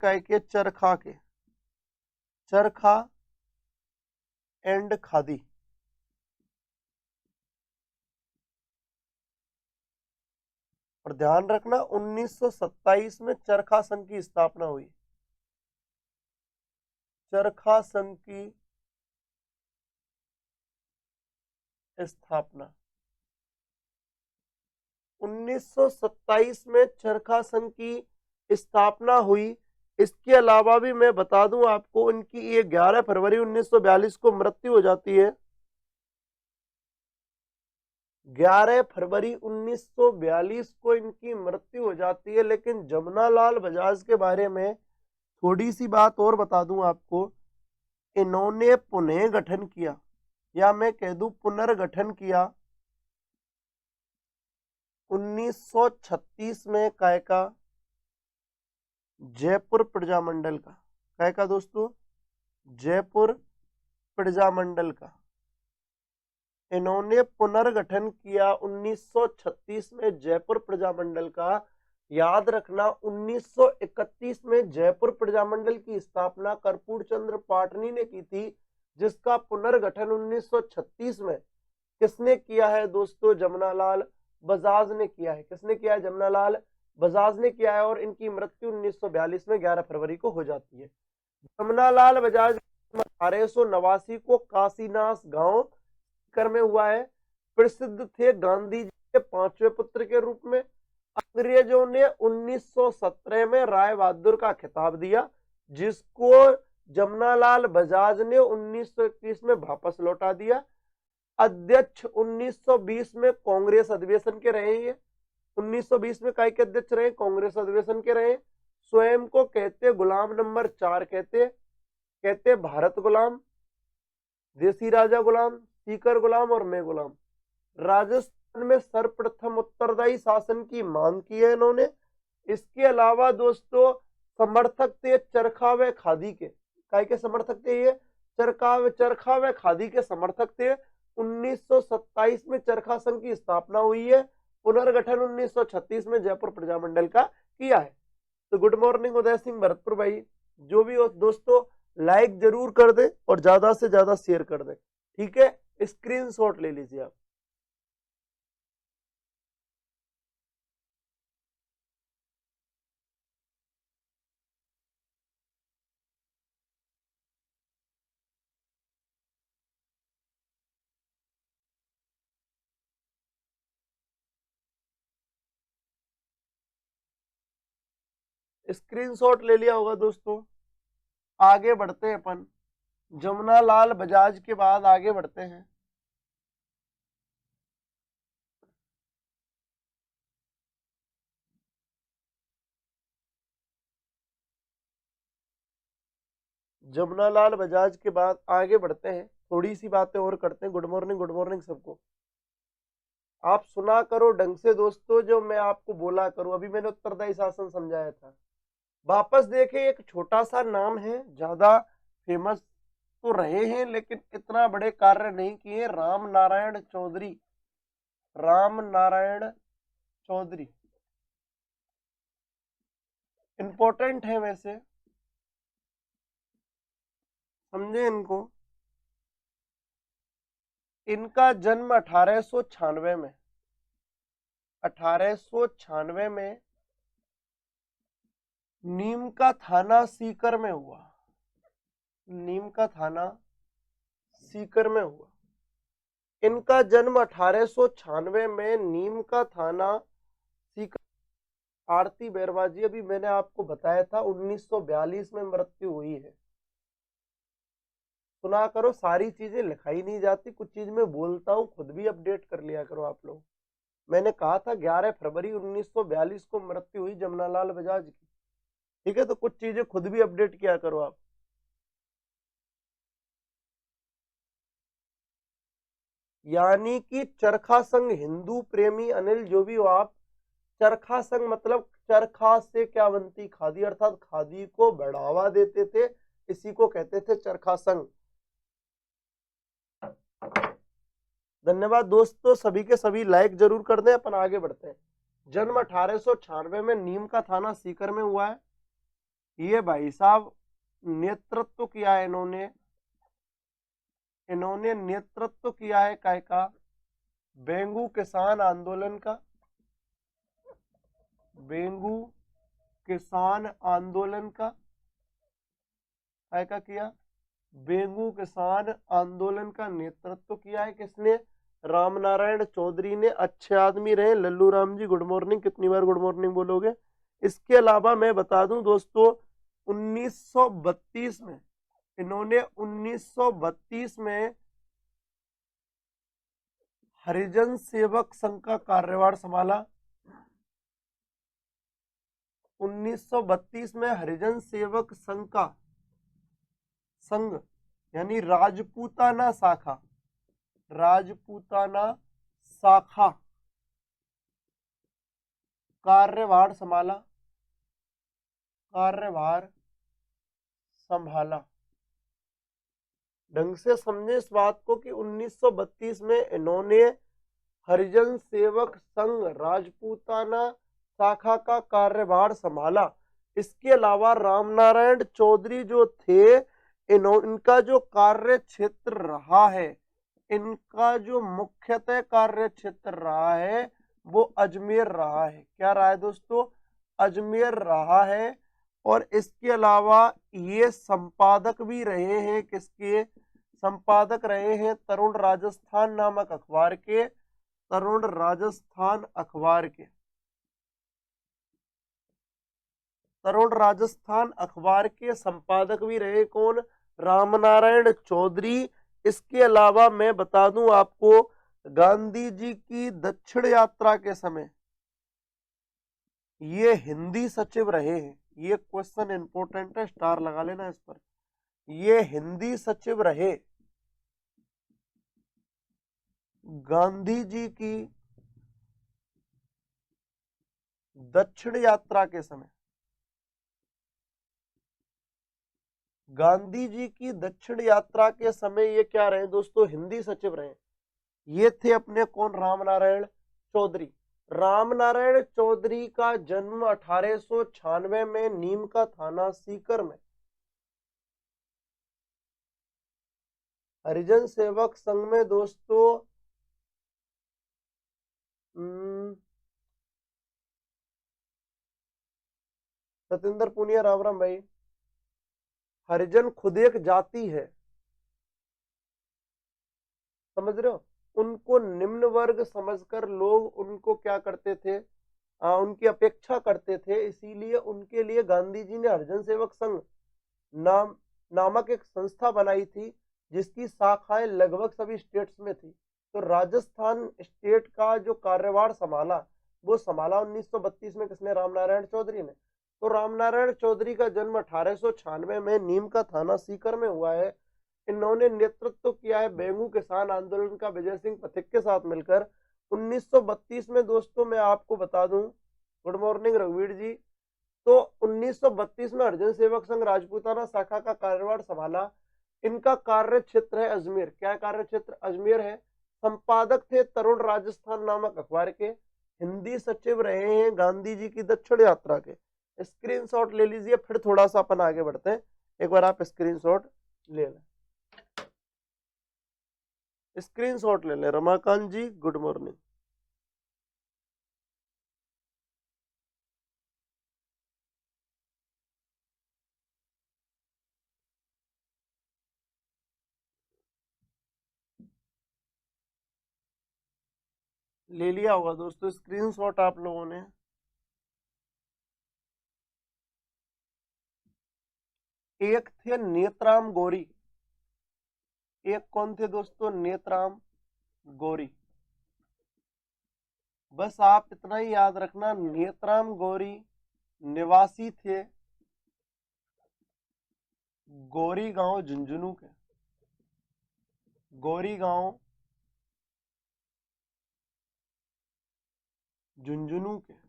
काय के चरखा के, चरखा एंड खादी। और ध्यान रखना 1927 में चरखा संघ की स्थापना हुई। चरखा संघ की स्थापना 1927 में चरखा संघ की स्थापना हुई। इसके अलावा भी मैं बता दूं आपको, इनकी ये 11 फरवरी 1942 को मृत्यु हो जाती है। 11 फरवरी 1942 को इनकी मृत्यु हो जाती है। लेकिन जमनालाल बजाज के बारे में थोड़ी सी बात और बता दूं आपको, इन्होंने पुनः गठन किया, या मैं कह दूं पुनर्गठन किया 1936 में काय का, जयपुर प्रजामंडल का। काय का दोस्तों? जयपुर प्रजामंडल का। इन्होंने पुनर्गठन किया 1936 में जयपुर प्रजामंडल का। याद रखना 1931 में जयपुर प्रजामंडल की स्थापना कर्पूर चंद्र पाटनी ने की थी, जिसका पुनर्गठन 1936 में किसने किया है दोस्तों? जमनालाल बजाज ने किया है। किसने किया है? जमनालाल बजाज ने किया है। और इनकी मृत्यु 1942 में 11 फरवरी को हो जाती है। जमनालाल बजाज 1889 को काशीनाथ गांव कर में हुआ है। प्रसिद्ध थे गांधी जी के 5वें पुत्र के रूप में। अंग्रेजों ने 1917 में राय बहादुर का खिताब दिया, जिसको जमनालाल बजाज ने 1921 में वापस लौटा दिया। अध्यक्ष 1920 में कांग्रेस अधिवेशन के रहे हैं। 1920 में काय के अध्यक्ष रहे? कांग्रेस अधिवेशन के रहे। स्वयं को कहते गुलाम नंबर 4, कहते भारत गुलाम, देसी राजा गुलाम, सीकर गुलाम और मैं गुलाम। राजस्थान में सर्वप्रथम उत्तरदायी शासन की मांग की है इन्होंने। इसके अलावा दोस्तों समर्थक थे चरखा व खादी के। काय के समर्थक थे ये? चरखा व खादी के समर्थक थे। 1927 में चरखा संघ की स्थापना हुई है। पुनर्गठन 1936 में जयपुर प्रजामंडल का किया है। तो गुड मॉर्निंग उदय सिंह भरतपुर भाई। जो भी हो दोस्तों लाइक जरूर कर दे और ज्यादा से ज्यादा शेयर कर दे, ठीक है? स्क्रीनशॉट ले लीजिए आप। स्क्रीनशॉट ले लिया होगा दोस्तों। आगे बढ़ते हैं अपन, जमुनालाल बजाज के बाद आगे बढ़ते हैं। जमुनालाल बजाज के बाद आगे बढ़ते हैं, थोड़ी सी बातें और करते हैं। गुड मॉर्निंग सबको। आप सुना करो ढंग से दोस्तों, जो मैं आपको बोला करूं। अभी मैंने उत्तरदायी शासन समझाया था। वापस देखें, एक छोटा सा नाम है, ज्यादा फेमस तो रहे हैं लेकिन इतना बड़े कार्य नहीं किए। राम नारायण चौधरी। राम नारायण चौधरी इंपॉर्टेंट है वैसे, समझे इनको। इनका जन्म 1896 में 1896 में नीम का थाना सीकर में हुआ। नीम का थाना सीकर में हुआ। इनका जन्म 1896 में नीम का थाना सीकर। आरती बैरवाजी अभी मैंने आपको बताया था 1942 में मृत्यु हुई है। सुना करो, सारी चीजें लिखाई नहीं जाती, कुछ चीज मैं बोलता हूँ, खुद भी अपडेट कर लिया करो आप लोग। मैंने कहा था 11 फरवरी 1942 को मृत्यु हुई जमनालाल बजाज की, ठीक है? तो कुछ चीजें खुद भी अपडेट किया करो आप। यानी कि चरखा संघ हिंदू प्रेमी अनिल जो भी हो आप, चरखा संघ मतलब चरखा से क्या बनती? खादी, अर्थात खादी को बढ़ावा देते थे, इसी को कहते थे चरखा संघ। धन्यवाद दोस्तों, सभी के सभी लाइक जरूर कर दें। अपन आगे बढ़ते हैं। जन्म 1896 में नीम का थाना सीकर में हुआ है। ये भाई साहब नेतृत्व किया है इन्होंने नेतृत्व किया है काय का, बेंगू किसान आंदोलन का, बेंगू किसान आंदोलन का काय का किया, बेंगू किसान आंदोलन का नेतृत्व किया है किसने, रामनारायण चौधरी ने। अच्छे आदमी रहे लल्लू राम जी, गुड मॉर्निंग, कितनी बार गुड मॉर्निंग बोलोगे। इसके अलावा मैं बता दूं दोस्तों 1932 में इन्होंने 1932 में हरिजन सेवक संघ का कार्यभार संभाला। 1932 में हरिजन सेवक संघ यानी राजपूताना शाखा कार्यभार संभाला। ढंग से समझे इस बात को कि 1932 में इन्होंने हरिजन सेवक संघ राजपूताना शाखा का कार्यभार संभाला। इसके अलावा रामनारायण चौधरी जो थे इनका जो कार्य क्षेत्र रहा है, इनका जो मुख्यतः कार्य क्षेत्र रहा है वो अजमेर रहा है। क्या रहा है दोस्तों, अजमेर रहा है। और इसके अलावा ये संपादक भी रहे हैं, किसके संपादक रहे हैं, तरुण राजस्थान नामक अखबार के, तरुण राजस्थान अखबार के, तरुण राजस्थान अखबार के संपादक भी रहे कौन, रामनारायण चौधरी। इसके अलावा मैं बता दूं आपको गांधी जी की दक्षिण यात्रा के समय ये हिंदी सचिव रहे हैं। ये क्वेश्चन इंपॉर्टेंट है, स्टार लगा लेना इस पर। ये हिंदी सचिव रहे गांधी जी की दक्षिण यात्रा के समय। गांधी जी की दक्षिण यात्रा के समय ये क्या रहे दोस्तों, हिंदी सचिव रहे। ये थे अपने कौन, रामनारायण चौधरी। रामनारायण चौधरी का जन्म 1896 में नीम का थाना सीकर में हरिजन सेवक संघ में दोस्तों सतेंद्र पुनिया, राम राम भाई। हरिजन खुद एक जाति है, समझ रहे हो। उनको निम्न वर्ग समझकर लोग उनको क्या करते थे, उनकी अपेक्षा करते थे। इसीलिए उनके लिए गांधी जी ने हरिजन सेवक संघ नामक एक संस्था बनाई थी, जिसकी शाखाएं लगभग सभी स्टेट्स में थी। तो राजस्थान स्टेट का जो कार्यभार संभाला वो संभाला 1932 में किसने, रामनारायण चौधरी ने। तो रामनारायण चौधरी का जन्म 1896 में नीम का थाना सीकर में हुआ है। इन्होंने नेतृत्व किया है बेंगू किसान आंदोलन का विजय सिंह पथिक के साथ मिलकर 1932 में। दोस्तों मैं आपको बता दूं, गुड मॉर्निंग रघुवीर जी। तो 1932 में हरिजन सेवक संघ राजपूताना शाखा का कार्यभार संभाला। इनका कार्य क्षेत्र है अजमेर। क्या कार्य क्षेत्र, अजमेर है। संपादक थे तरुण राजस्थान नामक अखबार के। हिंदी सचिव रहे हैं गांधी जी की दक्षिण यात्रा के। स्क्रीनशॉट ले लीजिए, फिर थोड़ा सा अपन आगे बढ़ते हैं। एक बार आप स्क्रीनशॉट ले लें, स्क्रीनशॉट ले लें। रमाकांत जी गुड मॉर्निंग। ले लिया होगा दोस्तों स्क्रीनशॉट आप लोगों ने। एक थे नेतराम गौरी, एक कौन थे दोस्तों, नेतराम गौरी। बस आप इतना ही याद रखना, नेतराम गौरी निवासी थे गौरी गांव झुंझुनू के, गौरी गांव झुंझुनू के।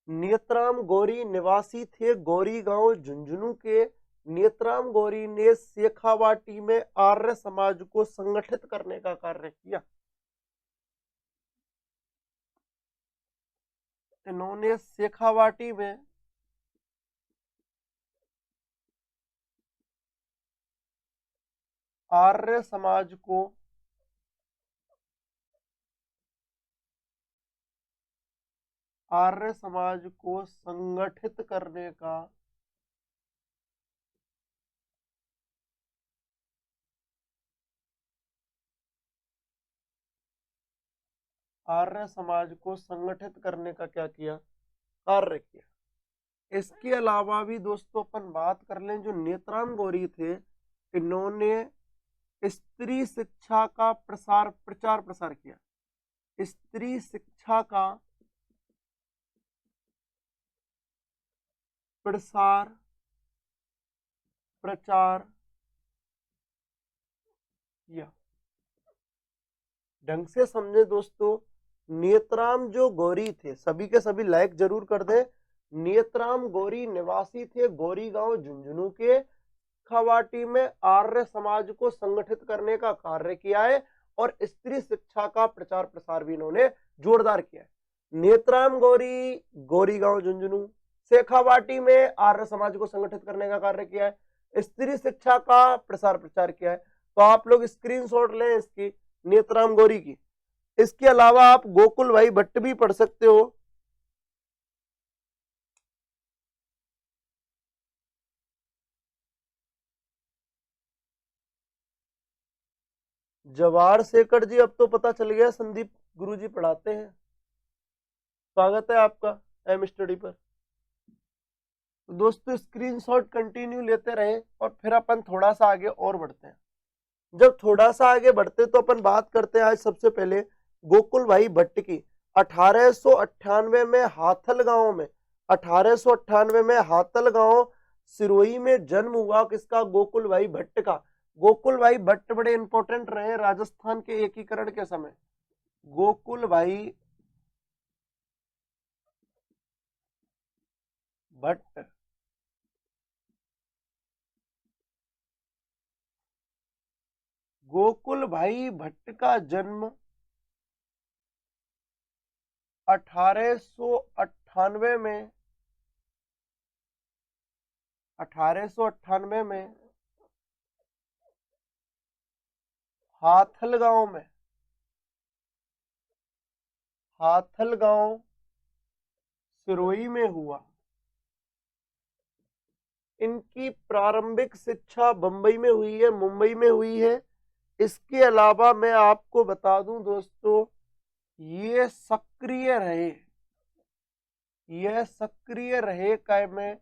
नेतराम गौरी निवासी थे गौरी गांव झुंझुनू के। नेतराम गौरी ने शेखावाटी में आर्य समाज को संगठित करने का कार्य किया। इन्होंने शेखावाटी में आर्य समाज को संगठित करने का क्या किया, कार्य किया। इसके अलावा भी दोस्तों अपन बात कर लें, जो नेत्राम गौरी थे, इन्होंने स्त्री शिक्षा का प्रचार प्रसार किया। स्त्री शिक्षा का प्रसार प्रचार किया। ढंग से समझे दोस्तों, नेत्राम जो गौरी थे, सभी के सभी लाइक जरूर कर दे। नेत्राम गौरी निवासी थे गौरी गांव झुंझुनू के। खावाटी में आर्य समाज को संगठित करने का कार्य किया है और स्त्री शिक्षा का प्रचार प्रसार भी इन्होंने जोरदार किया है। नेत्राम गौरी गौरी गांव झुंझुनू, शेखावाटी में आर्य समाज को संगठित करने का कार्य किया है, स्त्री शिक्षा का प्रसार प्रचार किया है। तो आप लोग स्क्रीनशॉट लें इसकी, नेत्राम गौरी की। इसके अलावा आप गोकुल भाई भट्ट भी पढ़ सकते हो। जवाहर शेखर जी, अब तो पता चल गया संदीप गुरुजी पढ़ाते हैं। स्वागत है आपका एम स्टडी पर। दोस्तों स्क्रीनशॉट कंटिन्यू लेते रहे और फिर अपन थोड़ा सा आगे और बढ़ते हैं। जब थोड़ा सा आगे बढ़ते तो अपन बात करते हैं आज सबसे पहले गोकुल भाई भट्ट की। 1898 में हाथल गांव में 1898 में हाथल गांव सिरोही में जन्म हुआ किसका, गोकुल भाई भट्ट का। गोकुल भाई भट्ट बड़े इंपॉर्टेंट रहे राजस्थान के एकीकरण के समय। गोकुल भाई भट्ट गोकुल भाई भट्ट का जन्म 1898 में 1898 में हाथल गांव सिरोही में हुआ। इनकी प्रारंभिक शिक्षा बंबई में हुई है, मुंबई में हुई है। इसके अलावा मैं आपको बता दूं दोस्तों, ये सक्रिय रहे काय में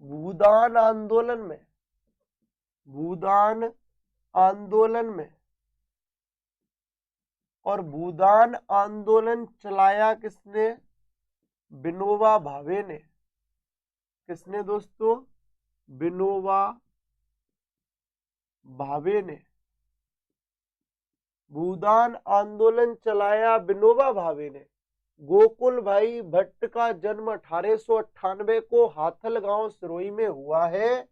भूदान आंदोलन में और भूदान आंदोलन चलाया किसने, विनोबा भावे ने। किसने दोस्तों, विनोबा भावे ने। भूदान आंदोलन चलाया विनोबा भावे ने। गोकुल भाई भट्ट का जन्म 1898 को हाथल गांव सिरोही में हुआ है।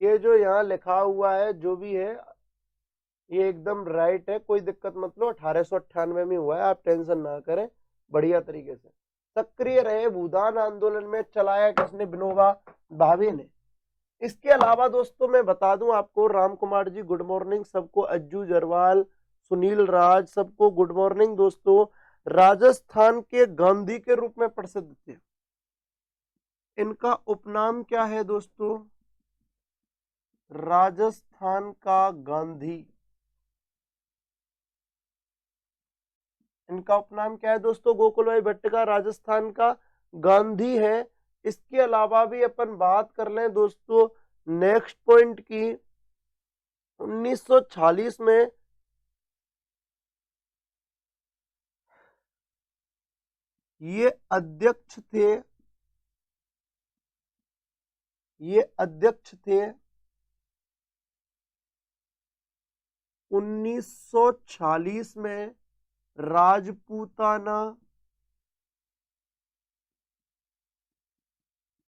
ये जो यहाँ लिखा हुआ है जो भी है ये एकदम राइट है, कोई दिक्कत मत लो। 1898 में हुआ है, आप टेंशन ना करें, बढ़िया तरीके से। सक्रिय रहे भूदान आंदोलन में, चलाया किसने, विनोबा भावे ने। इसके अलावा दोस्तों मैं बता दूं आपको, राम कुमार जी गुड मॉर्निंग सबको, अज्जू जरवाल, सुनील राज सबको गुड मॉर्निंग दोस्तों। राजस्थान के गांधी के रूप में प्रसिद्ध थे। इनका उपनाम क्या है दोस्तों, राजस्थान का गांधी। इनका उपनाम क्या है दोस्तों, गोकुल भाई भट्ट का राजस्थान का गांधी है। इसके अलावा भी अपन बात कर लें दोस्तों नेक्स्ट पॉइंट की, 1946 में ये अध्यक्ष थे 1946 में राजपूताना